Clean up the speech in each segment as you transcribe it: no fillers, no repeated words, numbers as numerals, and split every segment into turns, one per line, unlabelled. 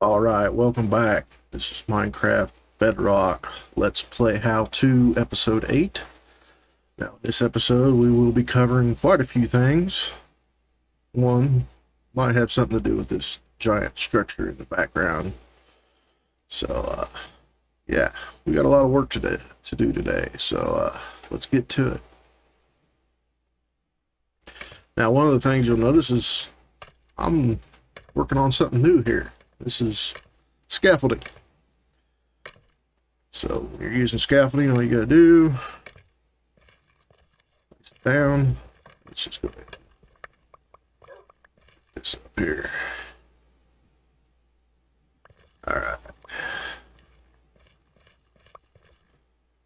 Alright, welcome back. This is Minecraft Bedrock Let's Play How To Episode 8. Now, in this episode, we will be covering quite a few things. One might have something to do with this giant structure in the background. So, yeah, we got a lot of work to do today, so let's get to it. Now, one of the things you'll notice is I'm working on something new here. This is scaffolding. So when you're using scaffolding, all you gotta do, place it down. Let's just go ahead and put this up here. Alright.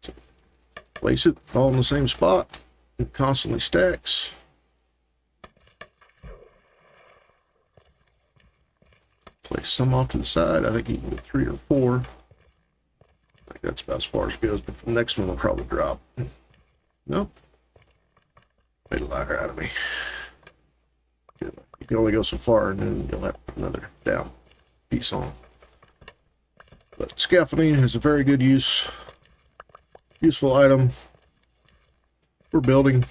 So place it all in the same spot. It constantly stacks. Place some off to the side. I think you can get 3 or 4. I think that's about as far as it goes, but the next one will probably drop. Nope. Made a liar out of me. You can only go so far, and then you'll have to put another down piece on. But scaffolding is a very good useful item for building.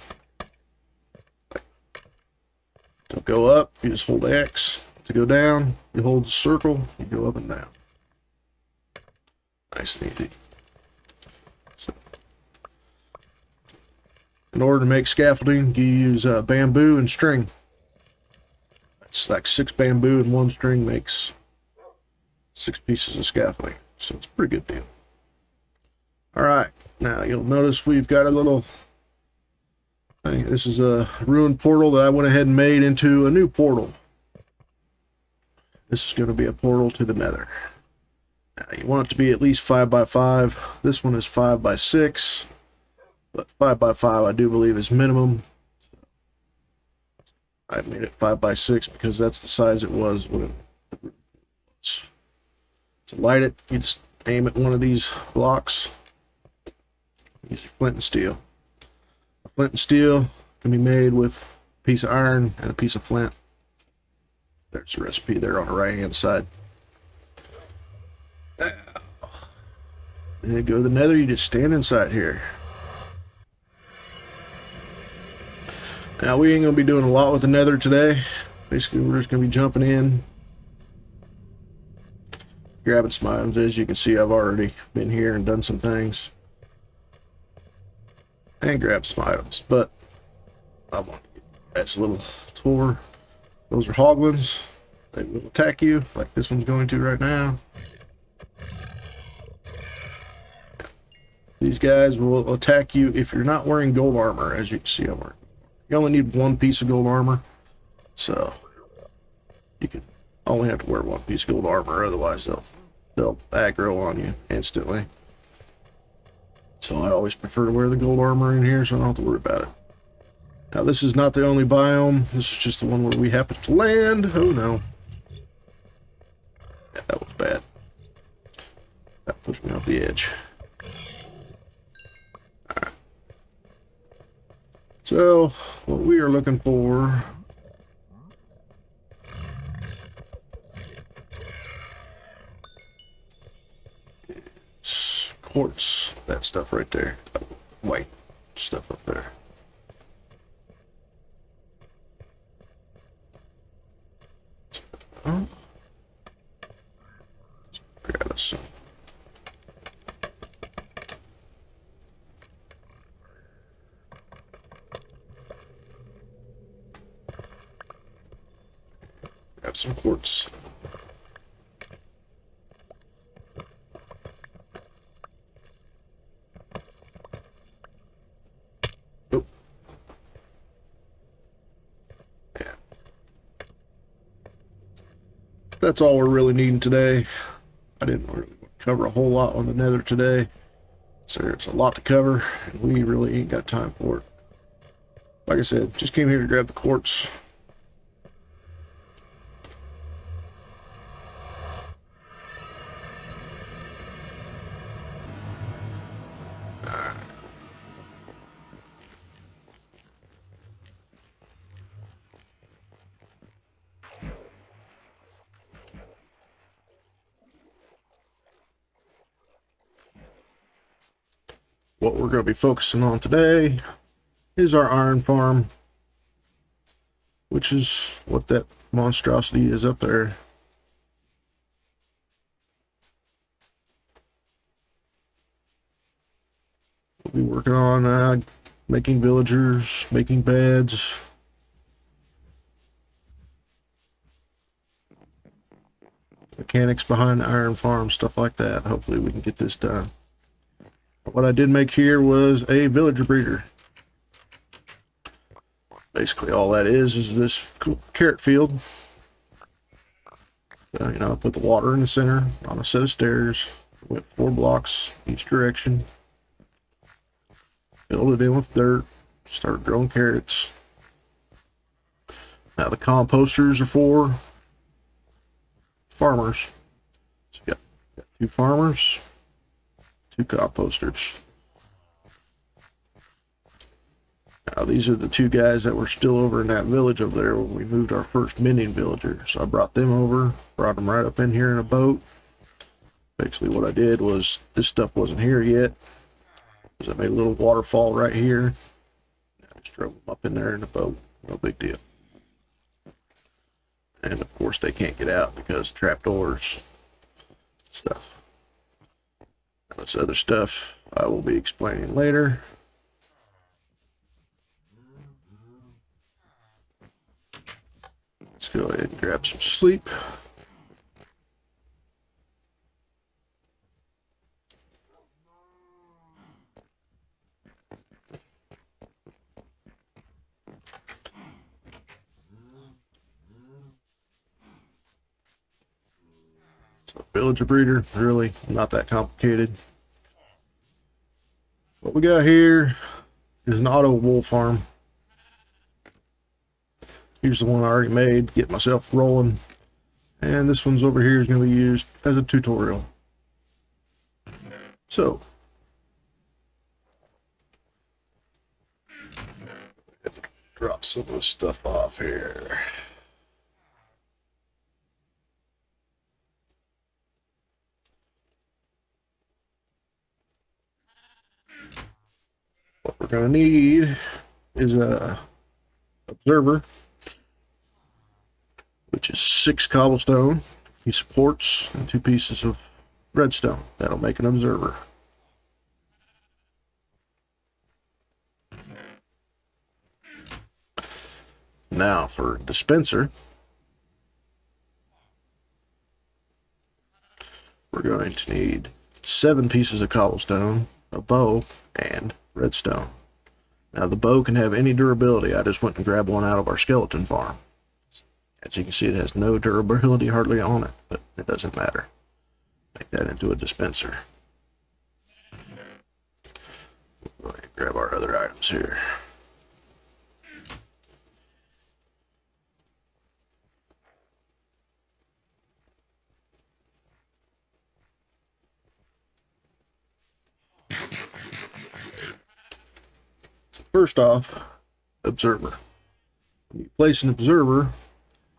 Don't go up, you just hold X. To go down, you hold the circle, you go up and down. Nice and easy. So, in order to make scaffolding, you use bamboo and string. It's like 6 bamboo and 1 string makes 6 pieces of scaffolding. So it's a pretty good deal. Alright, now you'll notice we've got a little thing. This is a ruined portal that I went ahead and made into a new portal. This is going to be a portal to the Nether. Now, you want it to be at least 5 by 5. This one is 5 by 6, but 5 by 5 I do believe is minimum. I made it 5 by 6 because that's the size it was when it was. To light it, you just aim at one of these blocks. Use your flint and steel. A flint and steel can be made with a piece of iron and a piece of flint. There's the recipe there on the right hand side. And then go to the Nether, you just stand inside here. Now we ain't gonna be doing a lot with the Nether today. Basically we're just gonna be jumping in, grabbing some items. As you can see, I've already been here and done some things. And grab some items, but I want to give you guys a little tour. Those are hoglins. They will attack you, like this one's going to right now. These guys will attack you if you're not wearing gold armor, as you can see I'm wearing. You only need 1 piece of gold armor, so you can only have to wear 1 piece of gold armor, otherwise they'll aggro on you instantly. So I always prefer to wear the gold armor in here, so I don't have to worry about it. Now, this is not the only biome. This is just the one where we happen to land. Oh, no. Yeah, that was bad. That pushed me off the edge. Alright. So, what we are looking for is quartz. That stuff right there. That white stuff up there. Oh. Let's grab us some. Grab some quartz. Oh. Yeah. That's all we're really needing today. I didn't really cover a whole lot on the Nether today, so there's a lot to cover, and we really ain't got time for it. Like I said, just came here to grab the quartz. what we're going to be focusing on today is our iron farm, which is what that monstrosity is up there. We'll be working on making villagers, making beds, mechanics behind the iron farm, stuff like that. Hopefully we can get this done. What I did make here was a villager breeder. Basically all that is this carrot field. You know, I put the water in the center on a set of stairs, went 4 blocks each direction, filled it in with dirt, started growing carrots. Now the composters are for farmers. So you got 2 farmers, 2 composters. Now these are the 2 guys that were still over in that village over there when we moved our first mending villager. So I brought them over, brought them right up in here in a boat. Basically what I did was, this stuff wasn't here yet, I made a little waterfall right here. I just drove them up in there in a boat, no big deal. And of course they can't get out because trapdoors stuff. Now, this other stuff I will be explaining later. Let's go ahead and grab some sleep. So villager breeder, really not that complicated. What we got here is an auto wool farm. Here's the one I already made, get myself rolling. And this one's over here is going to be used as a tutorial. So, drop some of this stuff off here. What we're going to need is a observer, which is 6 cobblestone, piece of quartz, and 2 pieces of redstone. That'll make an observer. Now for dispenser, we're going to need 7 pieces of cobblestone, a bow, and redstone. Now the bow can have any durability. I just went and grabbed one out of our skeleton farm. As you can see, it has no durability hardly on it, but it doesn't matter. Make that into a dispenser. Go ahead and grab our other items here. So first off, observer. When you place an observer,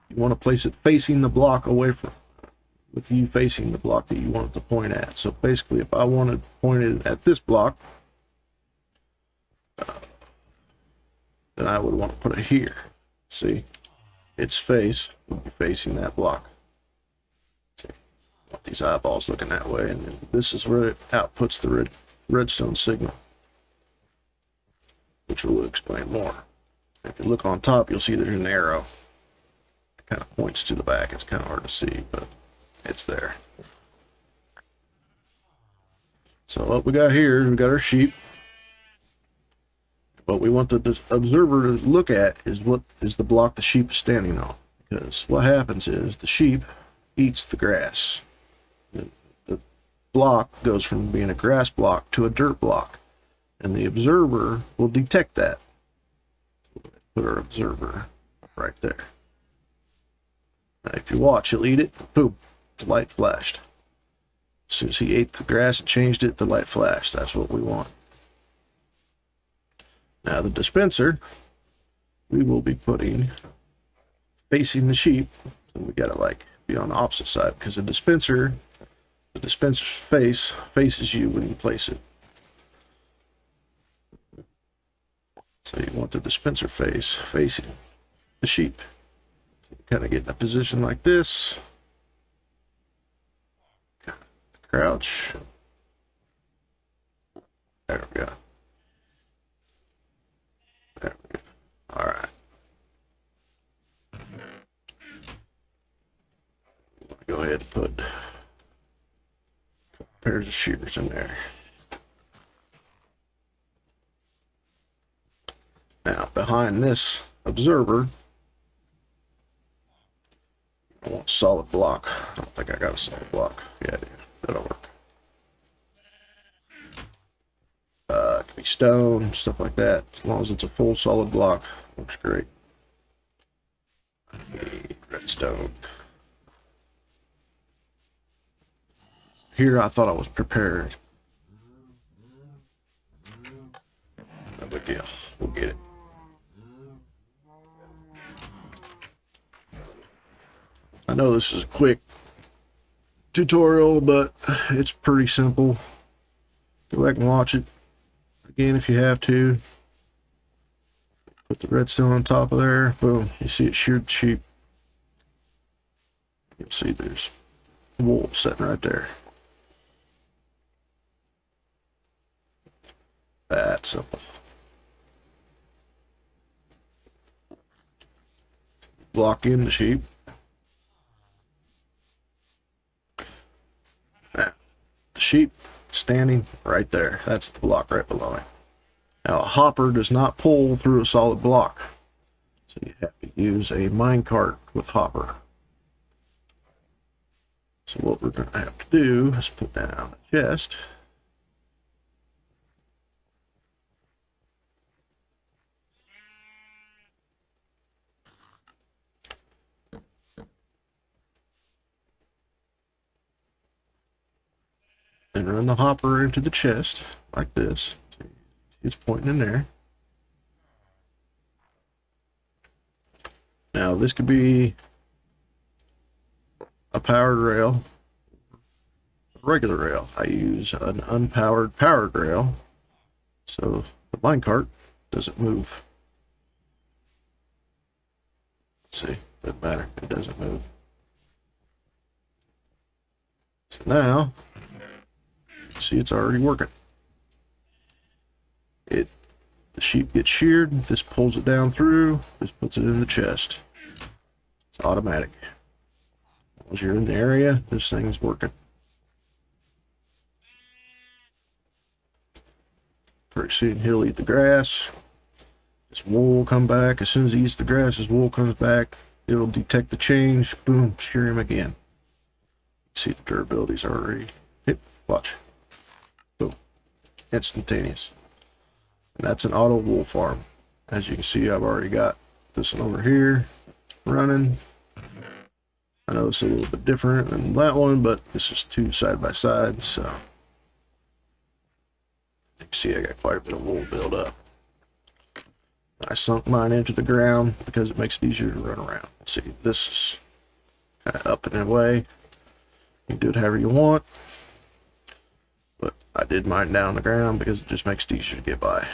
you want to place it facing the block away from, with you facing the block that you want it to point at. So basically, if I wanted to point it at this block, then I would want to put it here. See, its face would be facing that block. See, I want these eyeballs looking that way, and then this is where it outputs the redstone signal, which we'll explain more. If you look on top, you'll see there's an arrow. Kind of points to the back. It's kind of hard to see, but it's there. So what we got here is we got our sheep. What we want the observer to look at is what is the block the sheep is standing on, because what happens is the sheep eats the grass. The block goes from being a grass block to a dirt block, and the observer will detect that. Put our observer right there. Now, if you watch, he'll eat it, boom, the light flashed. As soon as he ate the grass and changed it, the light flashed. That's what we want. Now the dispenser, we will be putting facing the sheep. So we gotta like be on the opposite side, because the dispenser's face faces you when you place it. So you want the dispenser face facing the sheep. Kind of get in a position like this. Crouch. There we go. There we go. All right. Go ahead and put a couple pairs of shears in there. Now, behind this observer, I want solid block. I don't think I got a solid block. Yeah, I do. That'll work. It can be stone, stuff like that. As long as it's a full solid block, works great. I need redstone. Here, I thought I was prepared. No big deal. We'll get it. I know this is a quick tutorial, but it's pretty simple. Go back and watch it again if you have to. Put the redstone on top of there. Boom. You see it sheared the sheep. You'll see there's wool sitting right there. That simple. Block in the sheep. Now, the sheep standing right there. That's the block right below him. Now, a hopper does not pull through a solid block. So you have to use a minecart with hopper. So what we're going to have to do is put down a chest. And run the hopper into the chest like this. It's pointing in there. Now this could be a powered rail, a regular rail. I use an unpowered powered rail, so the minecart doesn't move. See, doesn't matter, it doesn't move. So now, see, it's already working. The sheep gets sheared, this pulls it down through, this puts it in the chest. It's automatic. As you're in the area, this thing is working. Pretty soon he'll eat the grass. His wool will come back. As soon as he eats the grass, his wool comes back. It'll detect the change. Boom, shear him again. See, the durability's already hit. Watch. Boom. Instantaneous. And that's an auto wool farm. As you can see, I've already got this one over here running. I know it's a little bit different than that one, but this is two side by side, so you can see I got quite a bit of wool built up. I sunk mine into the ground because it makes it easier to run around. See, this is kind of up and away. You can do it however you want, but I did mine down the ground because it just makes it easier to get by.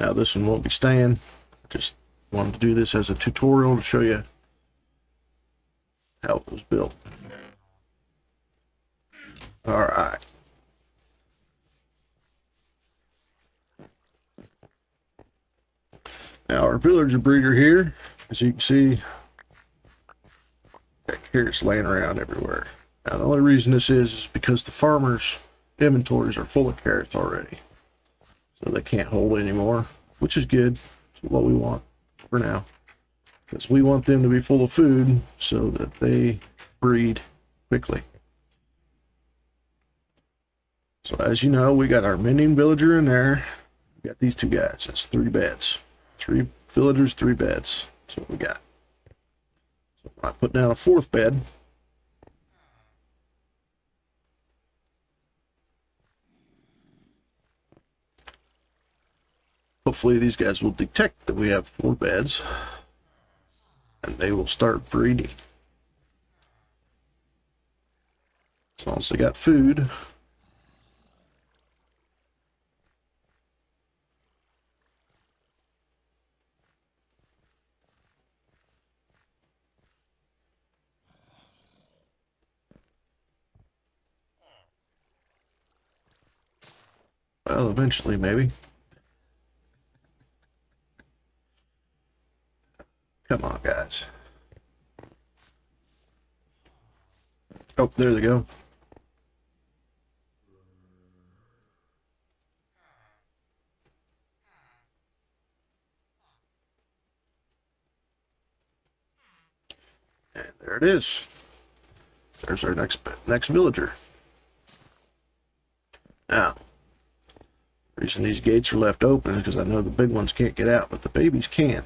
Now this one won't be staying. I just wanted to do this as a tutorial to show you how it was built. All right. Now our villager breeder here, as you can see, got carrots laying around everywhere. Now the only reason this is because the farmers' inventories are full of carrots already. So they can't hold anymore, which is good. It's what we want for now. Because we want them to be full of food so that they breed quickly. So as you know, we got our mending villager in there. We got these two guys. That's 3 beds. 3 villagers, 3 beds. That's what we got. So I put down a 4th bed. Hopefully these guys will detect that we have 4 beds and they will start breeding. As long as they got food. Well, eventually, maybe. Come on, guys. Oh, there they go. And there it is. There's our next villager. Now, the reason these gates are left open is because I know the big ones can't get out, but the babies can.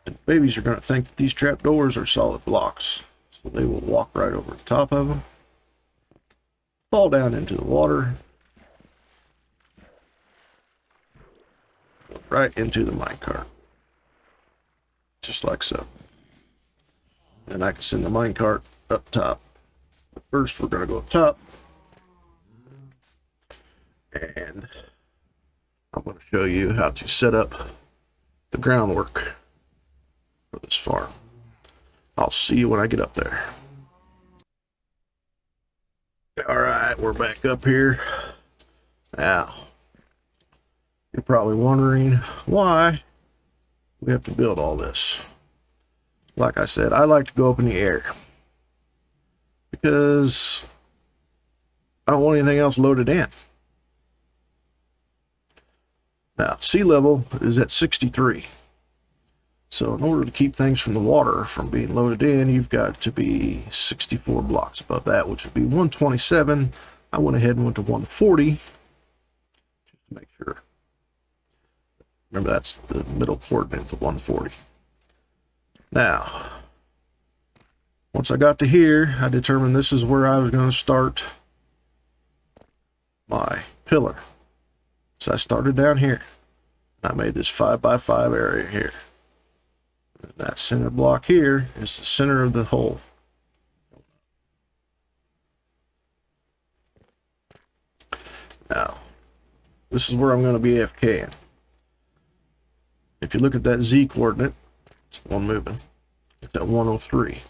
And the babies are going to think that these trapdoors are solid blocks. So they will walk right over the top of them, fall down into the water, right into the minecart. Just like so. Then I can send the minecart up top. But first, we're going to go up top. And I'm going to show you how to set up the groundwork for this farm. I'll see you when I get up there. All right, we're back up here. Now, you're probably wondering why we have to build all this. Like I said, I like to go up in the air because I don't want anything else loaded in. Now, sea level is at 63. So in order to keep things from the water from being loaded in, you've got to be 64 blocks above that, which would be 127. I went ahead and went to 140 just to make sure. Remember, that's the middle coordinate, the 140. Now, once I got to here, I determined this is where I was going to start my pillar. So I started down here. I made this 5x5 area here. And that center block here is the center of the hole. Now, this is where I'm going to be AFKing. If you look at that Z coordinate, it's the one moving. It's at 103.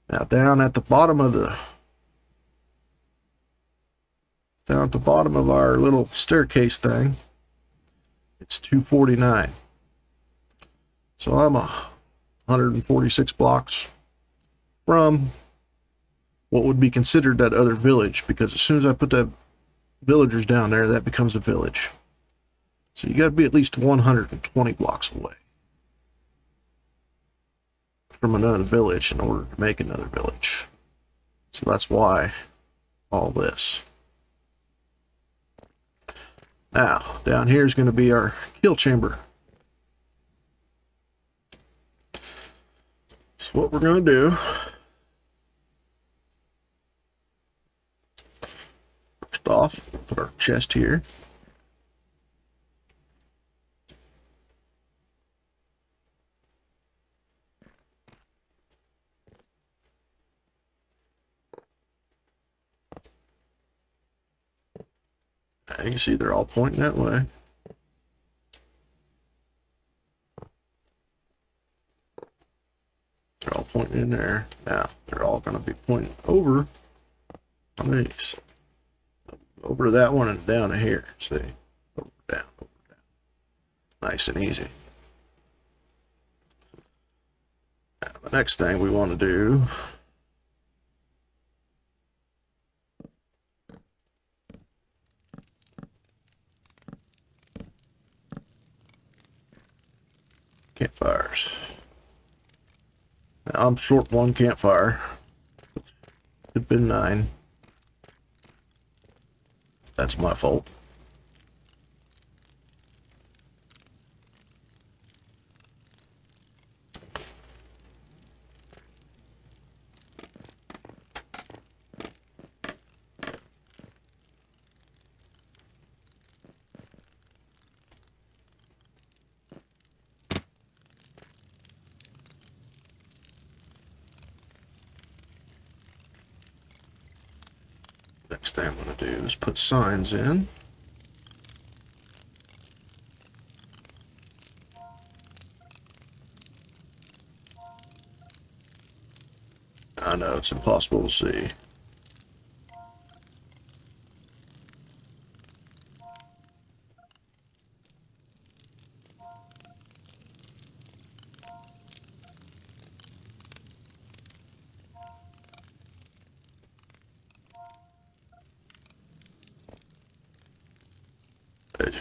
Now down at the bottom of our little staircase thing, it's 249. So I'm 146 blocks from what would be considered that other village, because as soon as I put the villagers down there, that becomes a village. So you got to be at least 120 blocks away from another village in order to make another village. So that's why all this. Now, down here is going to be our kill chamber. So what we're going to do, first off, we'll put our chest here. You can see they're all pointing that way. They're all pointing in there. Now, they're all going to be pointing over on these. Over to that one and down to here. See? Over, down, over, down. Nice and easy. Now, the next thing we want to do, campfires. Now, I'm short one campfire. Could have been 9. That's my fault. Next thing I'm going to do is put signs in. I know it's impossible to see.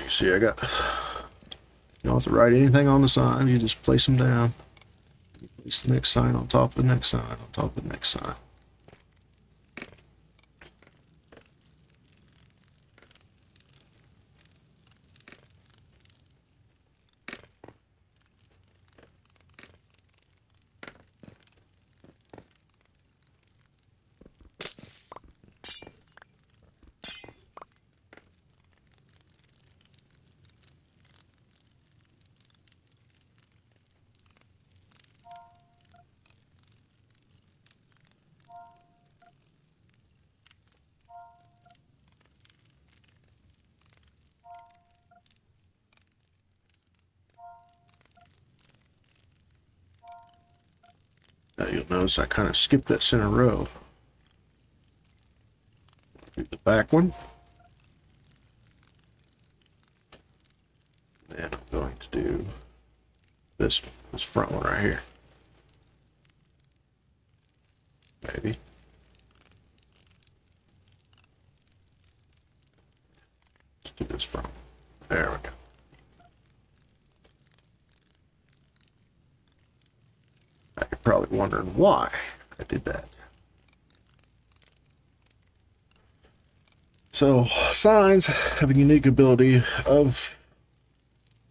You see, I got, you don't have to write anything on the signs, you just place them down. Place the next sign on top of the next sign, on top of the next sign. Now you'll notice I kind of skipped that center row. Do the back one. And I'm going to do this front one right here. Maybe. Let's do this front. There we go. Now you're probably wondering why I did that. So, signs have a unique ability of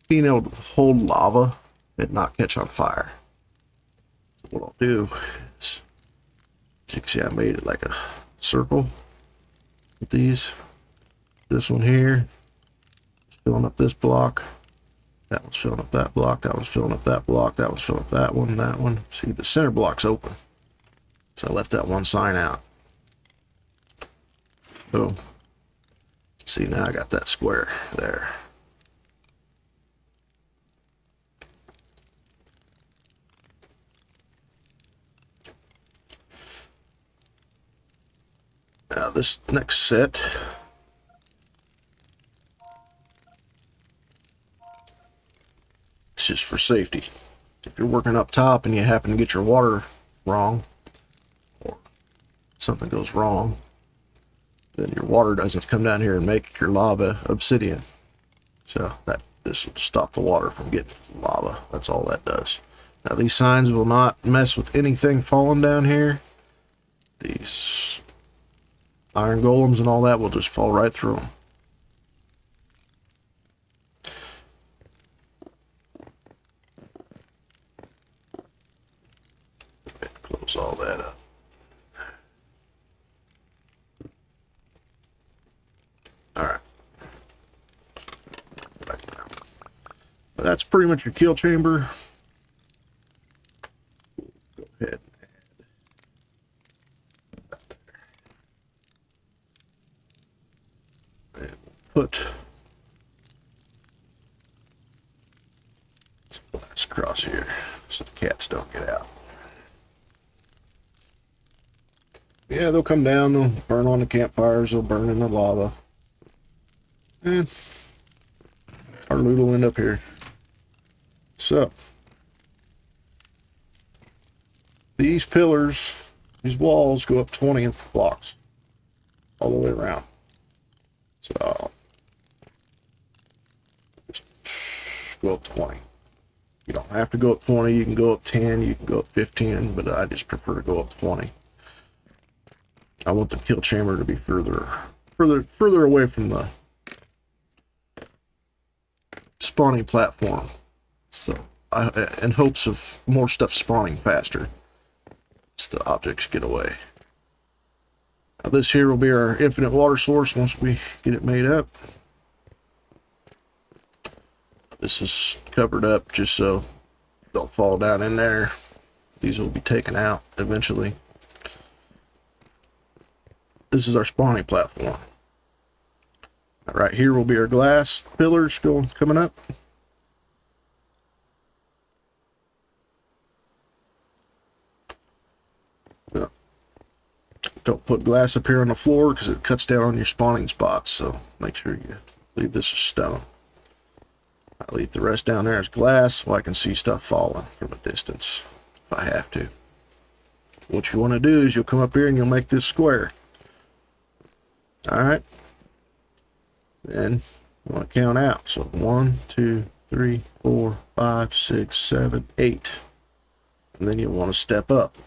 being able to hold lava and not catch on fire. So what I'll do is, as you can see, I made it like a circle with these. This one here is filling up this block. That one's filling up that block. That one's filling up that block. That one's filling up that one. That one. See, the center block's open. So I left that one sign out. Boom. See, now I got that square there. Now this next set, it's just for safety. If you're working up top and you happen to get your water wrong, or something goes wrong, then your water doesn't come down here and make your lava obsidian. So this will stop the water from getting to the lava. That's all that does. Now these signs will not mess with anything falling down here. These iron golems and all that will just fall right through them. Close all that up. Alright. That's pretty much your kill chamber. Go ahead and add that there. And we'll put some glass across here so the cats don't get out. Yeah, they'll come down, they'll burn on the campfires, they'll burn in the lava. And our loot will end up here. So, these pillars, these walls go up 20 blocks all the way around. So, just go up 20. You don't have to go up 20, you can go up 10, you can go up 15, but I just prefer to go up 20. I want the kill chamber to be further away from the spawning platform. So, in hopes of more stuff spawning faster, as the objects get away. Now this here will be our infinite water source once we get it made up. This is covered up just so they'll fall down in there. These will be taken out eventually. This is our spawning platform. Right here will be our glass pillars coming up. Don't put glass up here on the floor because it cuts down on your spawning spots. So make sure you leave this as stone. I leave the rest down there as glass so I can see stuff falling from a distance if I have to. What you want to do is you'll come up here and you'll make this square. Alright. Then You want to count out. So 1, 2, 3, 4, 5, 6, 7, 8. And then you'll want to step up.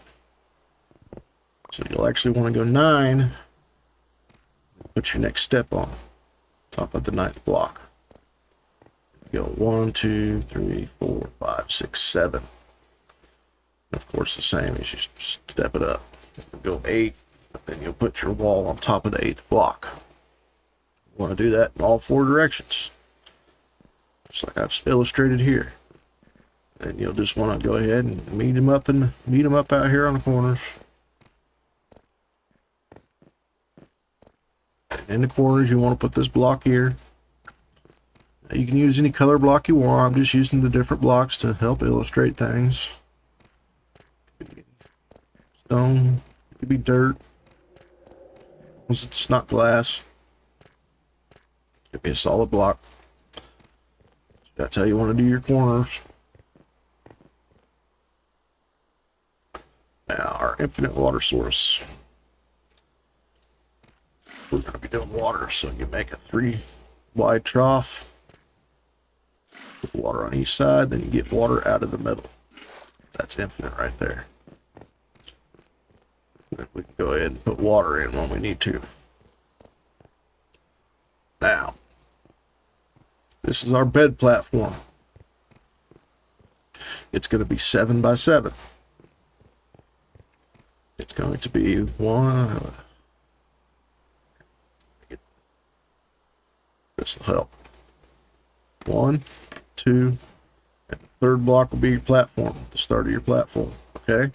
So you'll actually want to go 9. Put your next step on top of the 9th block. Go 1, 2, 3, 4, 5, 6, 7. Of course, the same as you step it up. Go 8, then you'll put your wall on top of the 8th block. You want to do that in all 4 directions, just like I've illustrated here. And you'll just want to go ahead and meet them up out here on the corners. In the corners, you want to put this block here. Now, you can use any color block you want. I'm just using the different blocks to help illustrate things. Stone, it could be dirt. Once it's not glass, it could be a solid block. That's how you want to do your corners. Now, our infinite water source. We're going to be doing water, so you make a 3 wide trough. Put water on each side, then you get water out of the middle. That's infinite right there. Then we can go ahead and put water in when we need to. Now, this is our bed platform. It's going to be 7 by 7. It's going to be one. This will help. 1, 2, and the 3rd block will be your platform, the start of your platform. Okay.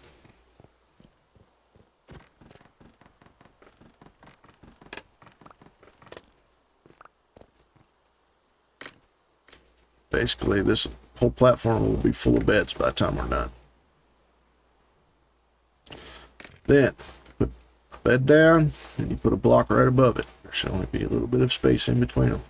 Basically, this whole platform will be full of beds by the time we're done. Then, put a bed down, and you put a block right above it. There should only be a little bit of space in between them.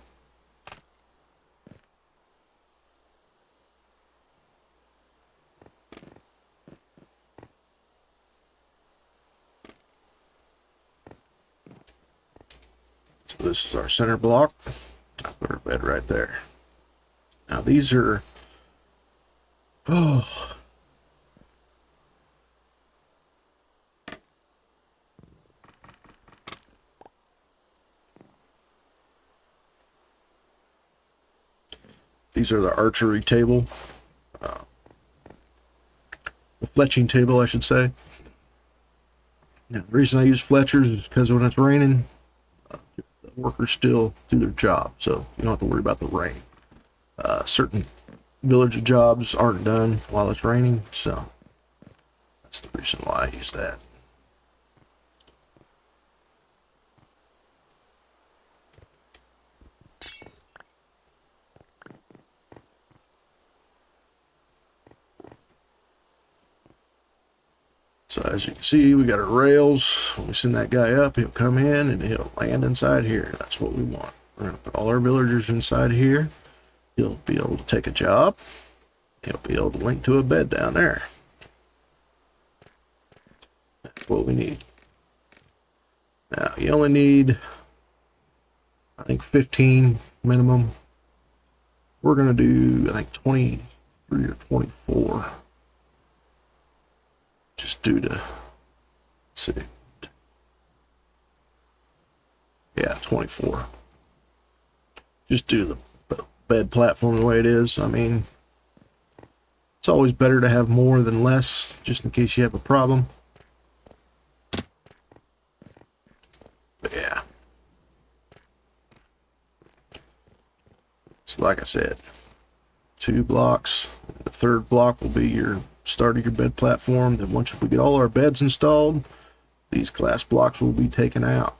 So this is our center block. I'll put our bed right there. Now these are, these are the archery table, the fletching table, I should say. Now, the reason I use fletchers is because when it's raining, the workers still do their job, so you don't have to worry about the rain. Certain villager jobs aren't done while it's raining, so that's the reason why I use that. So as you can see, we got our rails. When we send that guy up, he'll come in and he'll land inside here. That's what we want. We're going to put all our villagers inside here. He'll be able to take a job. He'll be able to link to a bed down there. That's what we need. Now, you only need, I think, 15 minimum. We're going to do, I think, 23 or 24. Just due to, let's see. Yeah, 24. Just do the bed platform the way it is. I mean, it's always better to have more than less, just in case you have a problem. But yeah. So like I said, 2 blocks. The 3rd block will be your start of your bed platform. Then once we get all our beds installed, these glass blocks will be taken out.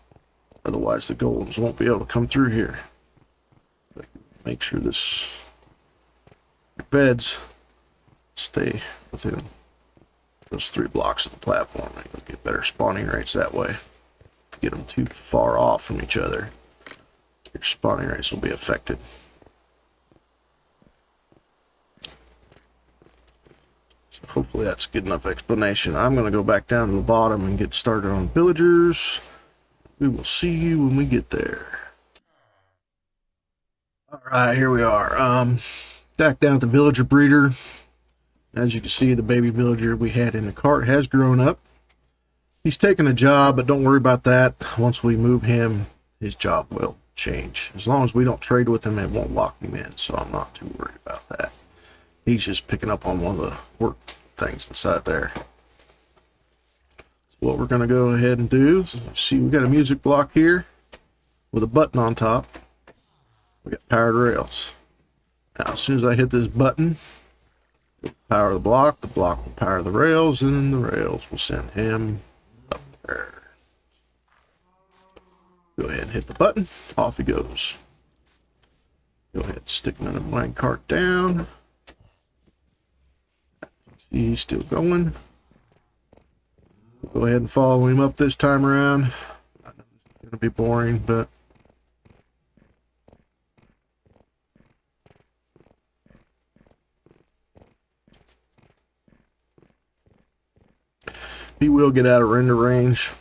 Otherwise, the golems won't be able to come through here. Make sure your beds stay within those 3 blocks of the platform. You'll get better spawning rates that way. If you get them too far off from each other, your spawning rates will be affected. So hopefully that's a good enough explanation. I'm going to go back down to the bottom and get started on villagers. We will see you when we get there. All right, here we are. Back down at the villager breeder. As you can see, the baby villager we had in the cart has grown up. He's taken a job, but don't worry about that. Once we move him, his job will change. As long as we don't trade with him, it won't lock him in, so I'm not too worried about that. He's just picking up on one of the work things inside there. So what we're going to go ahead and do is, see, we got a music block here with a button on top. We got powered rails. Now, as soon as I hit this button, it'll power the block will power the rails, and the rails will send him up there. Go ahead and hit the button, off he goes. Go ahead and stick another blank cart down. See, he's still going. Go ahead and follow him up this time around. I know this is going to be boring, but he will get out of render range.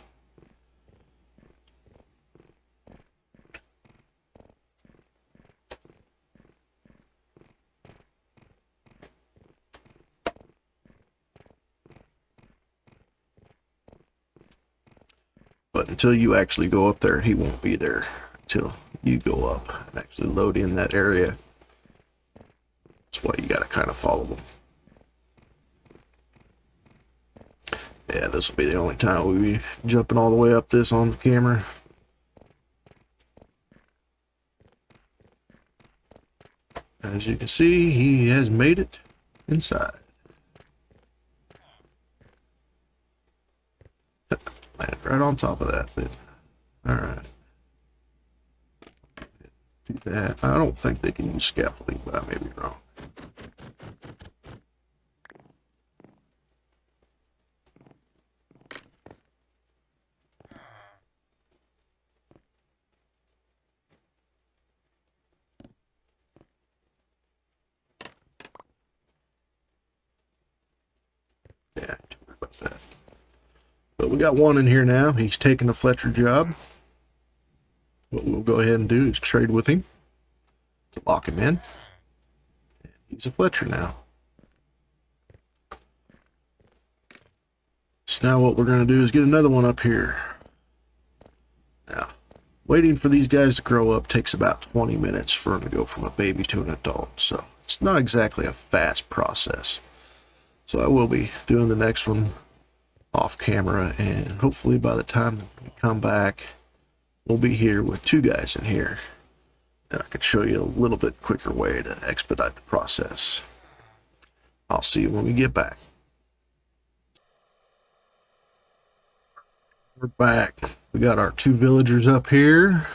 But until you actually go up there, he won't be there until you go up and actually load in that area. That's why you got to kind of follow them. Yeah, this will be the only time we'll be jumping all the way up this on the camera. As you can see, he has made it inside. Landed right on top of that bit. Alright. Do that. I don't think they can use scaffolding, but I may be wrong. Yeah, don't worry about that. But we got one in here now. He's taking a Fletcher job. What we'll go ahead and do is trade with him to lock him in. And he's a Fletcher now. So now what we're going to do is get another one up here. Now, waiting for these guys to grow up takes about 20 minutes for them to go from a baby to an adult. So it's not exactly a fast process. So I will be doing the next one off camera, and hopefully by the time we come back, we'll be here with two guys in here. And I could show you a little bit quicker way to expedite the process. I'll see you when we get back. We're back. We got our two villagers up here.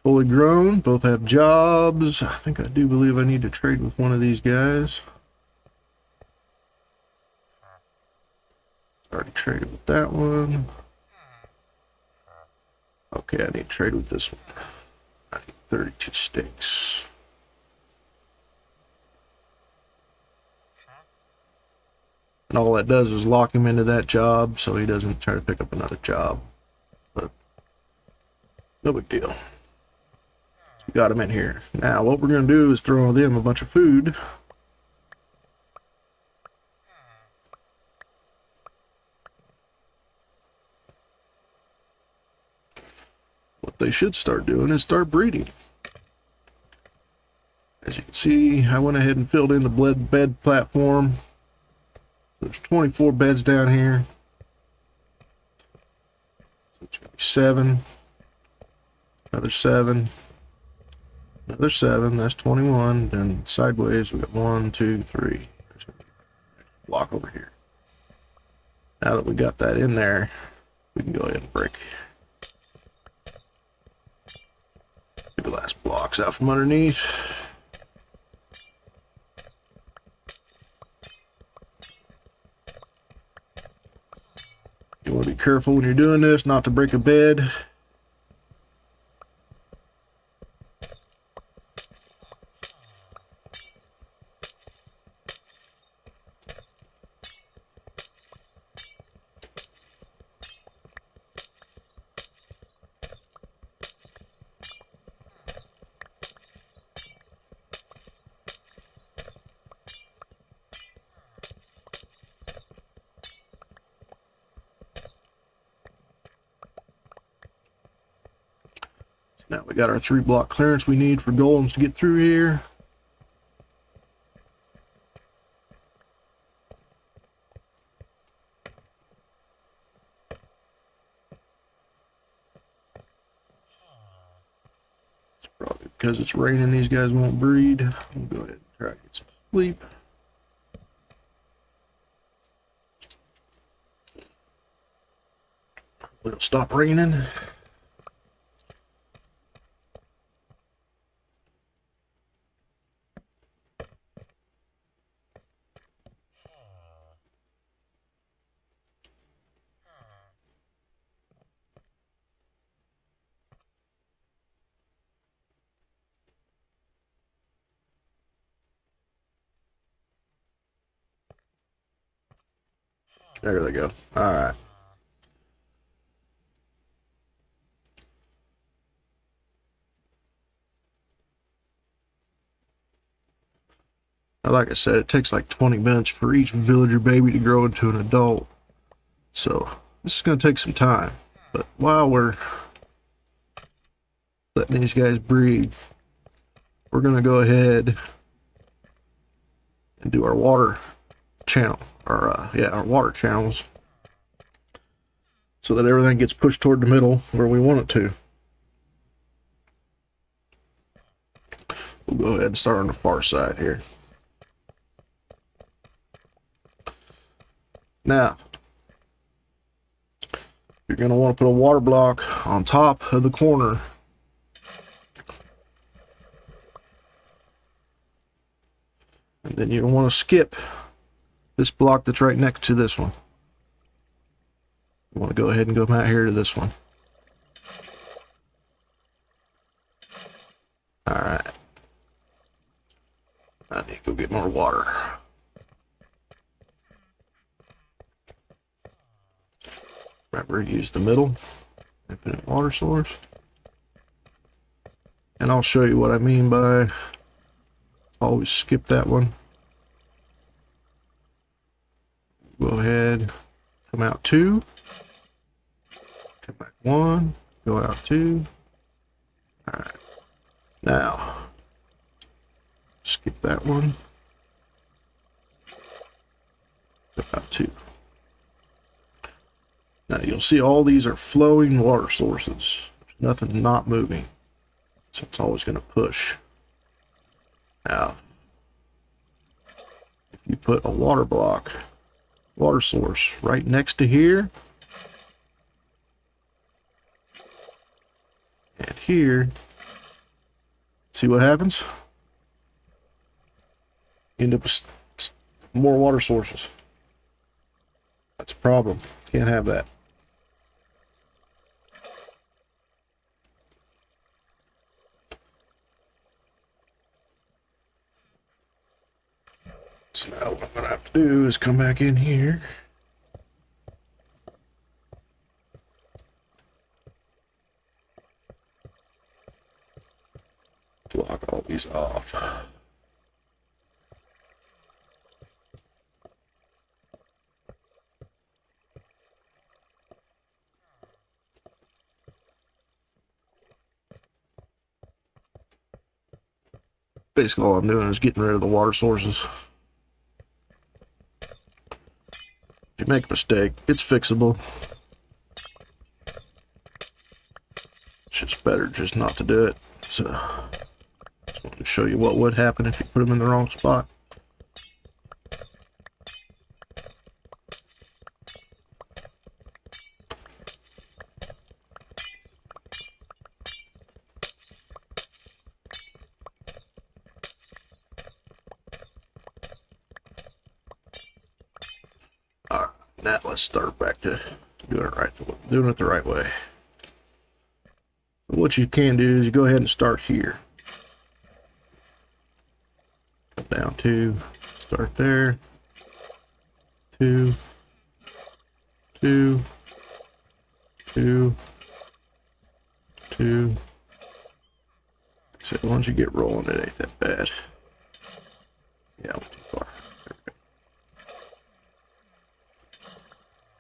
Fully grown, both have jobs. I think I do believe I need to trade with one of these guys. Already traded with that one. Okay, I need to trade with this one. I need 32 sticks. And all that does is lock him into that job so he doesn't try to pick up another job. But no big deal. So we got him in here. Now what we're going to do is throw them a bunch of food. What they should start doing is start breeding. As you can see, I went ahead and filled in the bed platform. There's 24 beds down here. So it's going to be 7. Another 7. Another 7. That's 21. Then sideways, we got 1, 2, 3. There's a block over here. Now that we got that in there, we can go ahead and break the last blocks out from underneath. You want to be careful when you're doing this not to break a bed. Now we got our 3 block clearance we need for golems to get through here. It's probably because it's raining, these guys won't breed. We'll go ahead and try to get some sleep. It'll stop raining. There they go. All right. Like I said, it takes like 20 minutes for each villager baby to grow into an adult. So this is going to take some time. But while we're letting these guys breed, we're going to go ahead and do our water channel. Our water channels. So that everything gets pushed toward the middle where we want it to. We'll go ahead and start on the far side here. Now, you're going to want to put a water block on top of the corner. And then you want to skip this block that's right next to this one. You want to go ahead and go out here to this one. Alright. I need to go get more water. Remember, use the middle infinite water source. And I'll show you what I mean by always skip that one. Go ahead, come out 2, come back 1, go out 2. All right, now skip that one, go out 2. Now you'll see all these are flowing water sources. There's nothing not moving, so it's always going to push. Now, if you put a water block, water source right next to here and here, see what happens? End up with more water sources. That's a problem. Can't have that. So now what I'm going to have to do is come back in here. Block all these off. Basically all I'm doing is getting rid of the water sources. If you make a mistake, it's fixable. It's just better just not to do it. So, just wanted to show you what would happen if you put them in the wrong spot. Alright, now let's start back to doing it the right way. What you can do is you go ahead and start here. Come down 2, start there. 2, 2, 2, 2. So once you get rolling, it ain't that bad. Yeah, I went too far. There we go.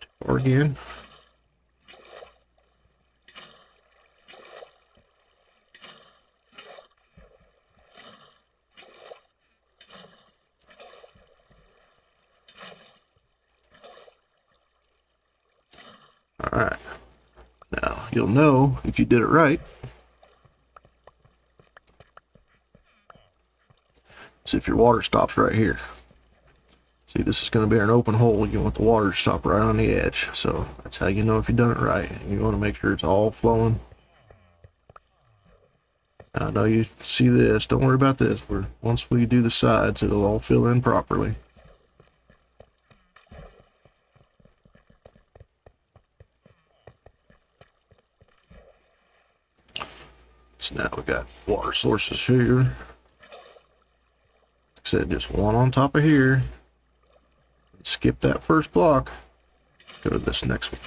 Too far again. Alright. Now, you'll know if you did it right. See if your water stops right here. See, this is going to be an open hole. You want the water to stop right on the edge. So that's how you know if you've done it right. You want to make sure it's all flowing. Now, I know you see this. Don't worry about this. Once we do the sides, it'll all fill in properly. So now we got water sources here. Like I said, just one on top of here. Skip that first block. Go to this next one.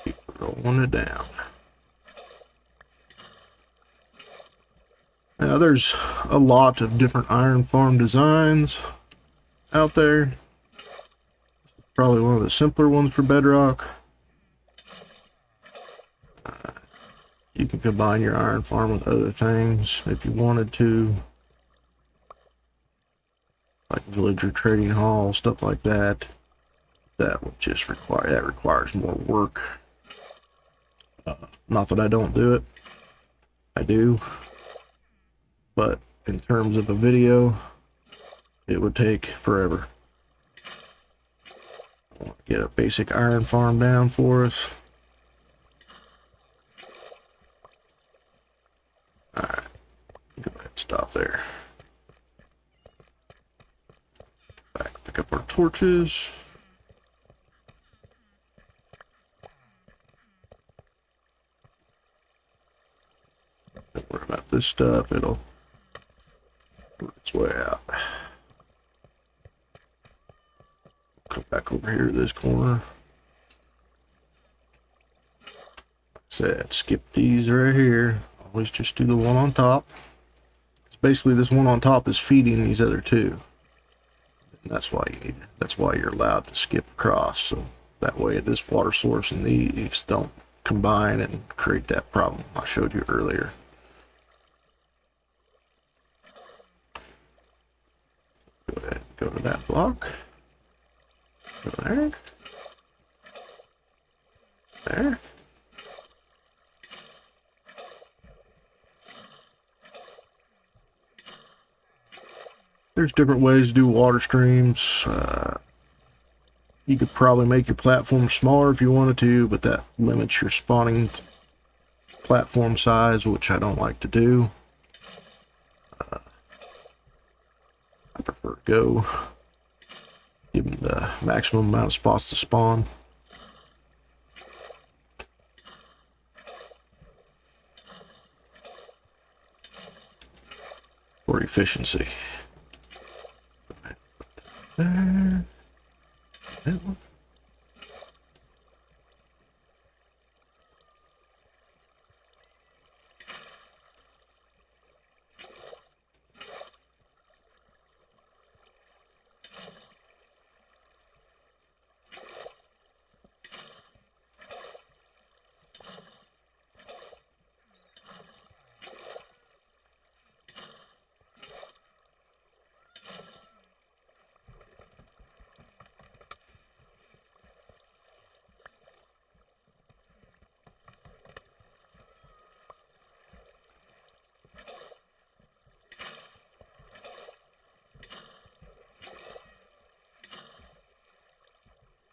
Keep rolling it down. Now there's a lot of different iron farm designs out there. Probably one of the simpler ones for Bedrock. You can combine your iron farm with other things if you wanted to, like villager trading hall, stuff like that. That would just requires more work. Not that I don't do it, I do, but in terms of a video, it would take forever. Get a basic iron farm down for us. Alright, go ahead and stop there. Back, pick up our torches. Don't worry about this stuff, it'll work its way out. Come back over here to this corner. Like I said, skip these right here. Always just do the one on top. Because basically this one on top is feeding these other two. And that's why you're allowed to skip across. So that way this water source and these don't combine and create that problem I showed you earlier. Go ahead and go to that block. Go there. There. There's different ways to do water streams. You could probably make your platform smaller if you wanted to, but that limits your spawning platform size, which I don't like to do. I prefer to go give them the maximum amount of spots to spawn. For efficiency. There. That one.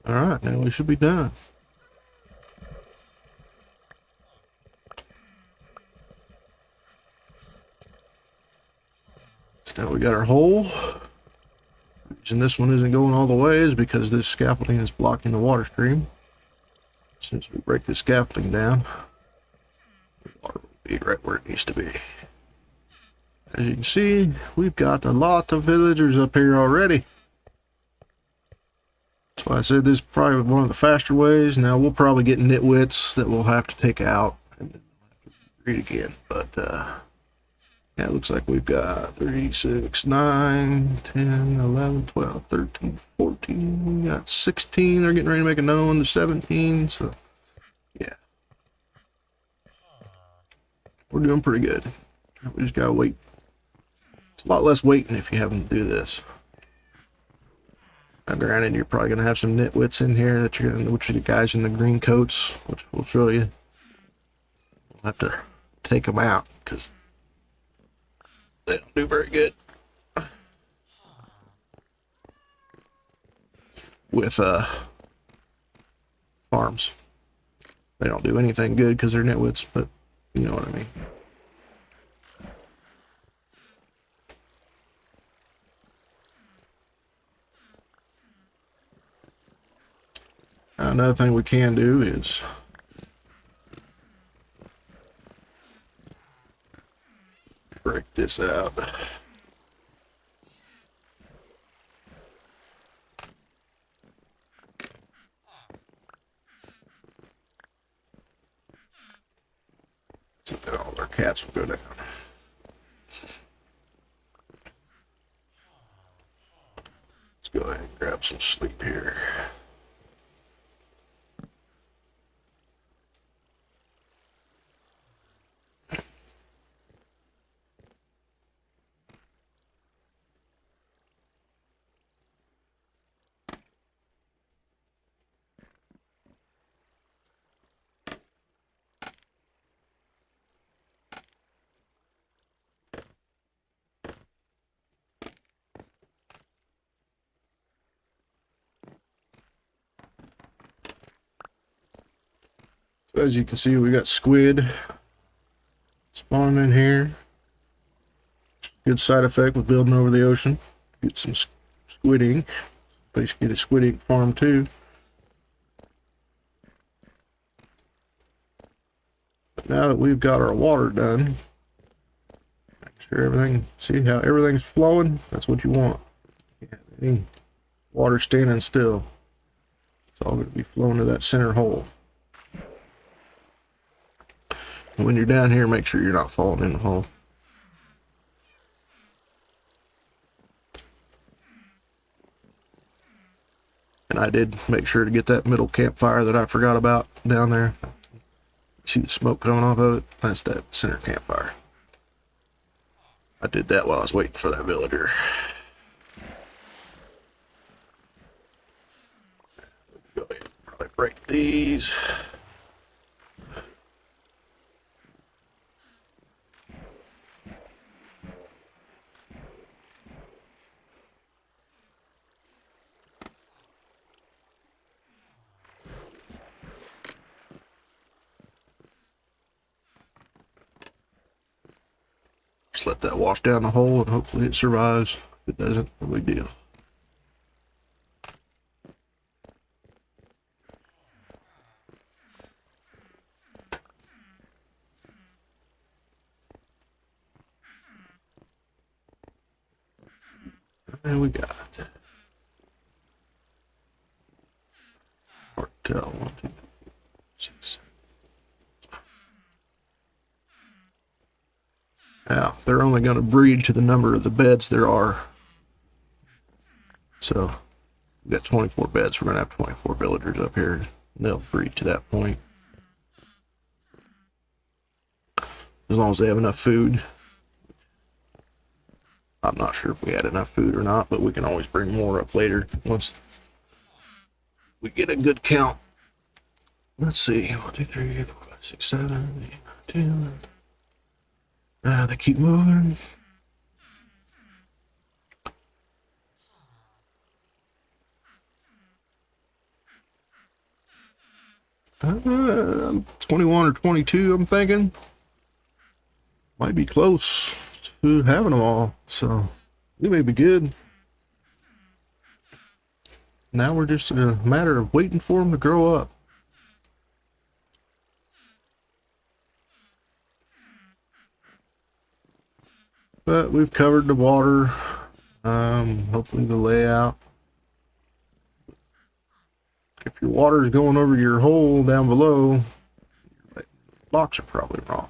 Alright, now we should be done. So now we got our hole. The reason this one isn't going all the way is because this scaffolding is blocking the water stream. As soon as we break this scaffolding down, the water will be right where it needs to be. As you can see, we've got a lot of villagers up here already. That's why I said this is probably one of the faster ways. Now we'll probably get nitwits that we'll have to take out and then we'll have to read again. But yeah, it looks like we've got 3, 6, 9, 10, 11, 12, 13, 14. We got 16. They're getting ready to make another one to 17. So we're doing pretty good. We just gotta wait. It's a lot less waiting if you have them do this. Now, granted, you're probably gonna have some nitwits in here that you're gonna, which are the guys in the green coats, which we'll show you. We'll have to take them out because they don't do very good with farms. They don't do anything good because they're nitwits, but you know what I mean. Another thing we can do is break this out. So that all our cats will go down. Let's go ahead and grab some sleep here. So as you can see, we got squid spawning in here. Good side effect with building over the ocean. Get some squid ink. Basically, get a squid ink farm too. But now that we've got our water done, make sure everything, see how everything's flowing? That's what you want. Any water standing still, it's all going to be flowing to that center hole. And when you're down here, make sure you're not falling in the hole. And I did make sure to get that middle campfire that I forgot about down there. See the smoke coming off of it? That's that center campfire. I did that while I was waiting for that villager. Go ahead and probably break these. Just let that wash down the hole and hopefully it survives. If it doesn't, no big deal. And we got Martel 1, 2, 3, 6. Now, they're only going to breed to the number of the beds there are. So, we've got 24 beds. We're going to have 24 villagers up here. And they'll breed to that point. As long as they have enough food. I'm not sure if we had enough food or not, but we can always bring more up later once we get a good count. Let's see. 1, 2, 3, 4, 5, 6, 7, 8, 9, 10. They keep moving. I'm 21 or 22, I'm thinking. Might be close to having them all, so we may be good. Now we're just in a matter of waiting for them to grow up. But we've covered the water, hopefully the layout. If your water is going over your hole down below, your blocks are probably wrong.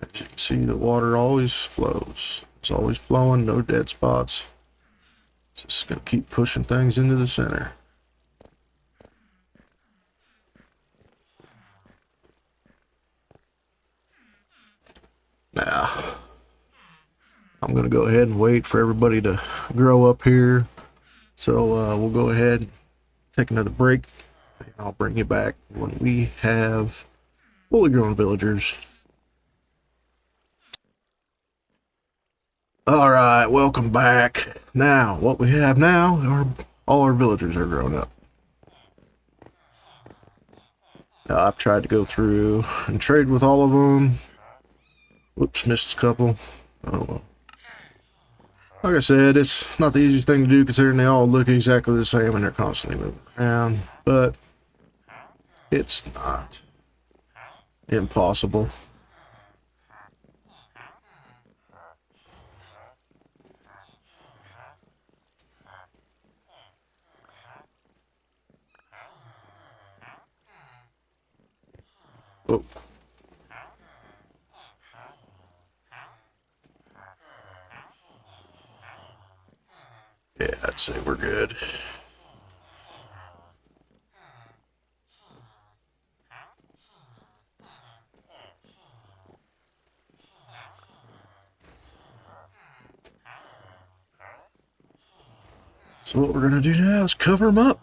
As you can see, the water always flows. It's always flowing, no dead spots. It's just going to keep pushing things into the center. Now, I'm going to go ahead and wait for everybody to grow up here. So we'll go ahead and take another break. And I'll bring you back when we have fully grown villagers. All right, welcome back. Now, what we have now are all our villagers are grown up. Now, I've tried to go through and trade with all of them. Whoops, missed a couple. Oh well. Like I said, it's not the easiest thing to do considering they all look exactly the same and they're constantly moving around, but it's not impossible. Oh. Yeah, I'd say we're good. So what we're gonna do now is cover them up.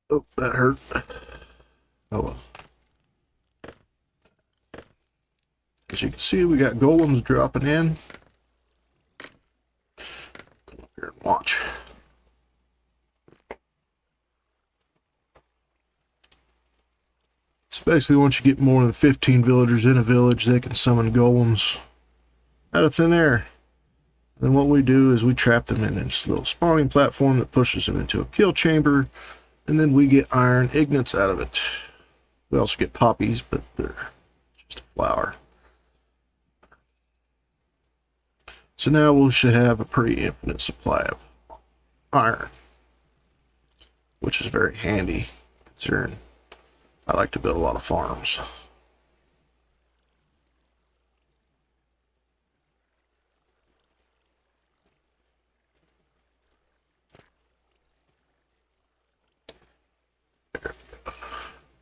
Oh, that hurt. Oh well. As you can see, we got golems dropping in. Come up here and watch. So basically, once you get more than 15 villagers in a village, they can summon golems out of thin air. Then what we do is we trap them in this little spawning platform that pushes them into a kill chamber, and then we get iron ignites out of it. We also get poppies, but they're just a flower. So now we should have a pretty infinite supply of iron, which is very handy considering I like to build a lot of farms.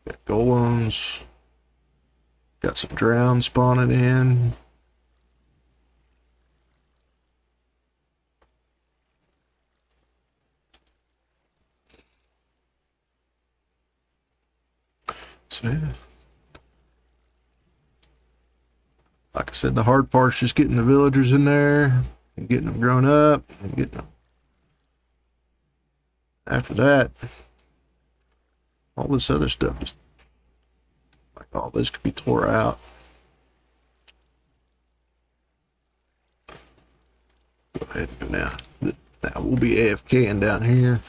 Got golems. Got some drown spawning in. So yeah. Like I said, the hard part's just getting the villagers in there and getting them grown up and getting them. After that, all this other stuff is like all this could be tore out. Go ahead and go now. Now we'll be AFKing down here.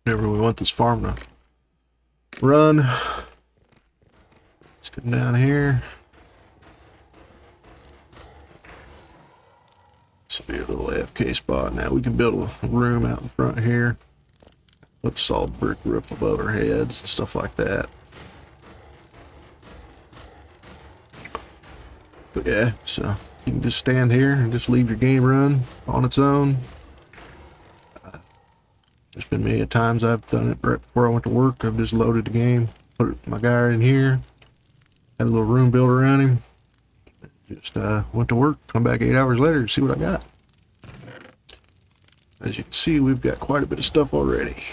Whenever we want this farm to run, let's come down here. This will be a little AFK spot. Now we can build a room out in front here. Put a solid brick roof above our heads and stuff like that. But yeah, so you can just stand here and just leave your game run on its own. There's been many times I've done it right before I went to work. I've just loaded the game, put my guy in here, had a little room built around him, just went to work, come back 8 hours later to see what I got. As you can see, we've got quite a bit of stuff already.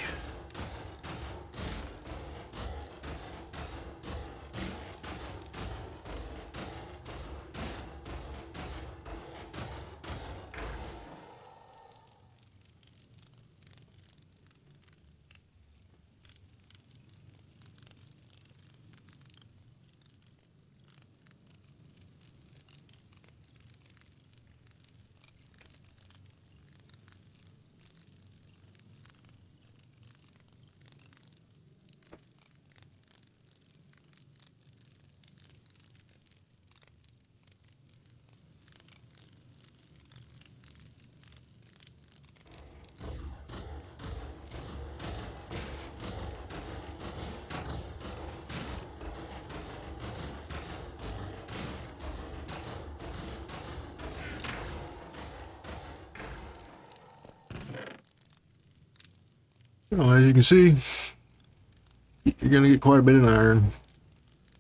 So as you can see, you're going to get quite a bit of iron.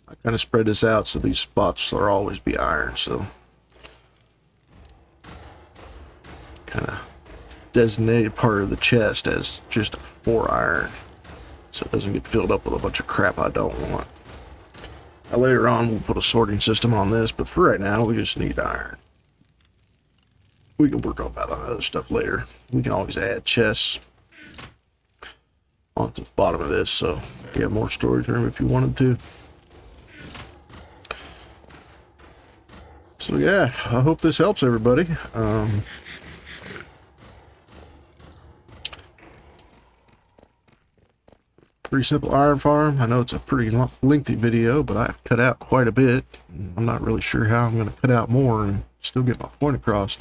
I kind of spread this out so these spots will always be iron. So kind of designated part of the chest as just a 4 iron, so it doesn't get filled up with a bunch of crap I don't want. Now later on we'll put a sorting system on this, but for right now we just need iron. We can work on that other stuff later. We can always add chests onto the bottom of this, so you have more storage room if you wanted to. So yeah, I hope this helps everybody. Pretty simple iron farm. I know it's a pretty lengthy video, but I've cut out quite a bit. I'm not really sure how I'm going to cut out more and still get my point across.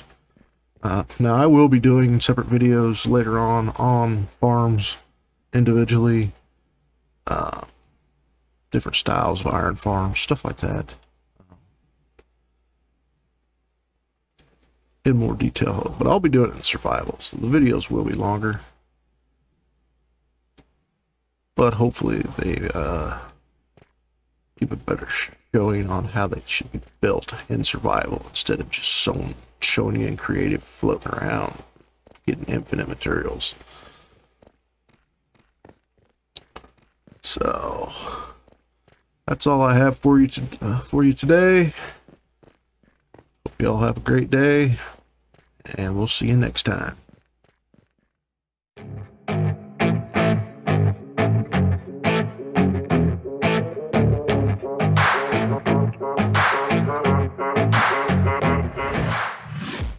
Now I will be doing separate videos later on farms individually, different styles of iron farms, stuff like that, in more detail. But I'll be doing it in survival, so the videos will be longer. But hopefully they give a better showing on how they should be built in survival instead of just showing you in creative, floating around, getting infinite materials. So that's all I have for you today. Hope you all have a great day, and we'll see you next time.